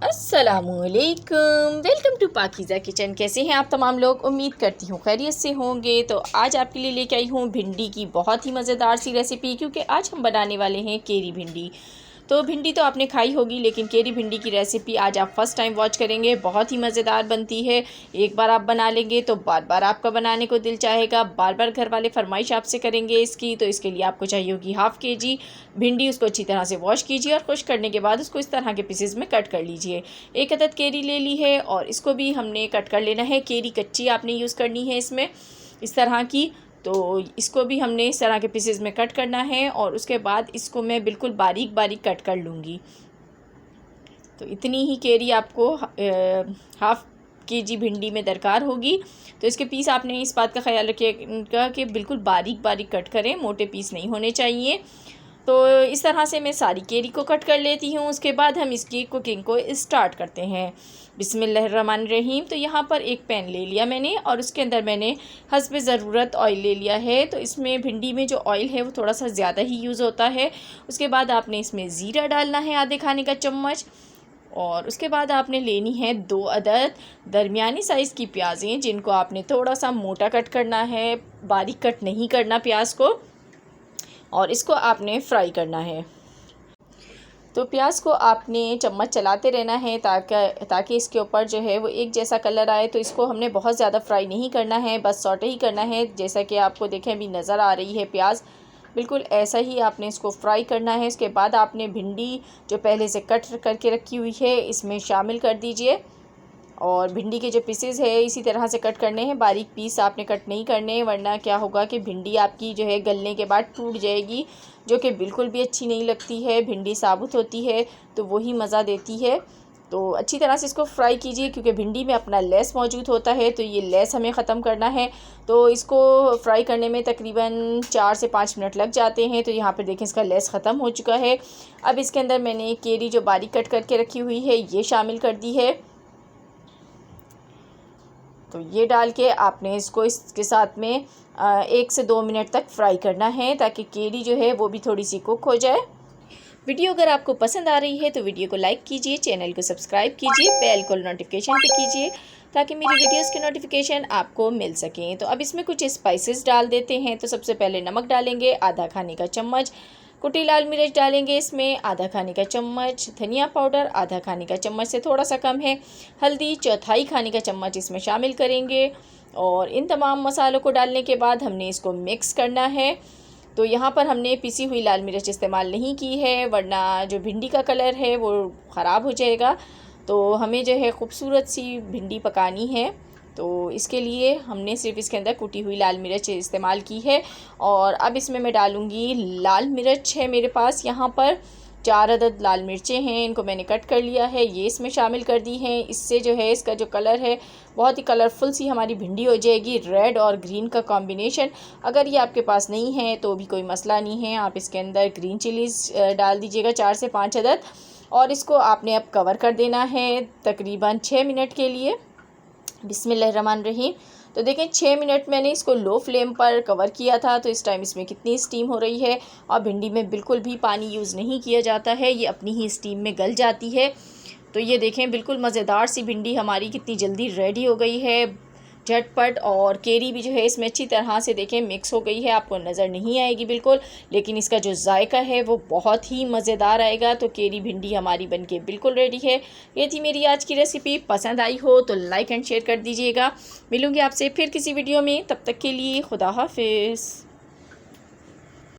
अस्सलामुअलैकुम, welcome to Pakeezah kitchen. कैसे हैं आप तमाम लोग? उम्मीद करती हूँ खैरियत से होंगे। तो आज आपके लिए लेके आई हूँ भिंडी की बहुत ही मज़ेदार सी रेसिपी, क्योंकि आज हम बनाने वाले हैं केरी भिंडी। तो भिंडी तो आपने खाई होगी, लेकिन केरी भिंडी की रेसिपी आज आप फर्स्ट टाइम वॉच करेंगे। बहुत ही मज़ेदार बनती है। एक बार आप बना लेंगे तो बार बार आपका बनाने को दिल चाहेगा, बार बार घर वाले फरमाइश आपसे करेंगे इसकी। तो इसके लिए आपको चाहिए होगी हाफ़ केजी भिंडी। उसको अच्छी तरह से वॉश कीजिए और खुश करने के बाद उसको इस तरह के पीसेस में कट कर लीजिए। एक अदद केरी ले ली है और इसको भी हमने कट कर लेना है। केरी कच्ची आपने यूज़ करनी है इसमें, इस तरह की। तो इसको भी हमने इस तरह के पीसेस में कट करना है और उसके बाद इसको मैं बिल्कुल बारीक बारीक कट कर लूँगी। तो इतनी ही केरी आपको हाफ़ केजी भिंडी में दरकार होगी। तो इसके पीस आपने इस बात का ख्याल रखिएगा कि बिल्कुल बारीक बारीक कट करें, मोटे पीस नहीं होने चाहिए। तो इस तरह से मैं सारी केरी को कट कर लेती हूँ। उसके बाद हम इसकी कुकिंग को स्टार्ट करते हैं। बिस्मिल्लाहिर्रहमानिर्रहीम। तो यहाँ पर एक पैन ले लिया मैंने और उसके अंदर मैंने हस्ब ज़रूरत ऑयल ले लिया है। तो इसमें भिंडी में जो ऑयल है वो थोड़ा सा ज़्यादा ही यूज़ होता है। उसके बाद आपने इसमें ज़ीरा डालना है, आधे खाने का चम्मच। और उसके बाद आपने लेनी है 2 अदद दरमियानी साइज़ की प्याज़ें, जिनको आपने थोड़ा सा मोटा कट करना है, बारीक कट नहीं करना प्याज को। और इसको आपने फ्राई करना है। तो प्याज को आपने चम्मच चलाते रहना है ताकि इसके ऊपर जो है वो एक जैसा कलर आए। तो इसको हमने बहुत ज़्यादा फ्राई नहीं करना है, बस सौटे ही करना है। जैसा कि आपको देखें अभी नज़र आ रही है प्याज, बिल्कुल ऐसा ही आपने इसको फ्राई करना है। इसके बाद आपने भिंडी जो पहले से कट करके रखी हुई है इसमें शामिल कर दीजिए। और भिंडी के जो पीसेस है इसी तरह से कट करने हैं, बारीक पीस आपने कट नहीं करने, वरना क्या होगा कि भिंडी आपकी जो है गलने के बाद टूट जाएगी, जो कि बिल्कुल भी अच्छी नहीं लगती है। भिंडी साबुत होती है तो वही मज़ा देती है। तो अच्छी तरह से इसको फ्राई कीजिए, क्योंकि भिंडी में अपना लेस मौजूद होता है, तो ये लेस हमें ख़त्म करना है। तो इसको फ्राई करने में तकरीबन 4 से 5 मिनट लग जाते हैं। तो यहाँ पर देखें इसका लेस ख़त्म हो चुका है। अब इसके अंदर मैंने केरी जो बारीक कट करके रखी हुई है ये शामिल कर दी है। तो ये डाल के आपने इसको इसके साथ में 1 से 2 मिनट तक फ्राई करना है, ताकि केरी जो है वो भी थोड़ी सी कुक हो जाए। वीडियो अगर आपको पसंद आ रही है तो वीडियो को लाइक कीजिए, चैनल को सब्सक्राइब कीजिए, बेल को नोटिफिकेशन पे कीजिए, ताकि मेरी वीडियोस के नोटिफिकेशन आपको मिल सकें। तो अब इसमें कुछ स्पाइसेस डाल देते हैं। तो सबसे पहले नमक डालेंगे, आधा खाने का चम्मच। कुटी लाल मिर्च डालेंगे इसमें, आधा खाने का चम्मच। धनिया पाउडर आधा खाने का चम्मच से थोड़ा सा कम है। हल्दी चौथाई खाने का चम्मच इसमें शामिल करेंगे। और इन तमाम मसालों को डालने के बाद हमने इसको मिक्स करना है। तो यहाँ पर हमने पिसी हुई लाल मिर्च इस्तेमाल नहीं की है, वरना जो भिंडी का कलर है वो ख़राब हो जाएगा। तो हमें जो है ख़ूबसूरत सी भिंडी पकानी है, तो इसके लिए हमने सिर्फ इसके अंदर कुटी हुई लाल मिर्च इस्तेमाल की है। और अब इसमें मैं डालूँगी लाल मिर्च है मेरे पास यहाँ पर 4 अदद लाल मिर्चें हैं, इनको मैंने कट कर लिया है, ये इसमें शामिल कर दी हैं। इससे जो है इसका जो कलर है बहुत ही कलरफुल सी हमारी भिंडी हो जाएगी, रेड और ग्रीन का कॉम्बिनेशन। अगर ये आपके पास नहीं है तो भी कोई मसला नहीं है, आप इसके अंदर ग्रीन चिलीज़ डाल दीजिएगा 4 से 5 अदद। और इसको आपने अब कवर कर देना है तकरीबन 6 मिनट के लिए। बिस्मिल्लाहिर्रहमानिर्रहीम। तो देखें 6 मिनट मैंने इसको लो फ्लेम पर कवर किया था। तो इस टाइम इसमें कितनी स्टीम हो रही है, और भिंडी में बिल्कुल भी पानी यूज़ नहीं किया जाता है, ये अपनी ही स्टीम में गल जाती है। तो ये देखें बिल्कुल मज़ेदार सी भिंडी हमारी कितनी जल्दी रेडी हो गई है, झटपट। और केरी भी जो है इसमें अच्छी तरह से देखें मिक्स हो गई है, आपको नज़र नहीं आएगी बिल्कुल, लेकिन इसका जो जायका है वो बहुत ही मज़ेदार आएगा। तो केरी भिंडी हमारी बनके बिल्कुल रेडी है। ये थी मेरी आज की रेसिपी। पसंद आई हो तो लाइक एंड शेयर कर दीजिएगा। मिलूँगी आपसे फिर किसी वीडियो में, तब तक के लिए खुदा हाफिज़।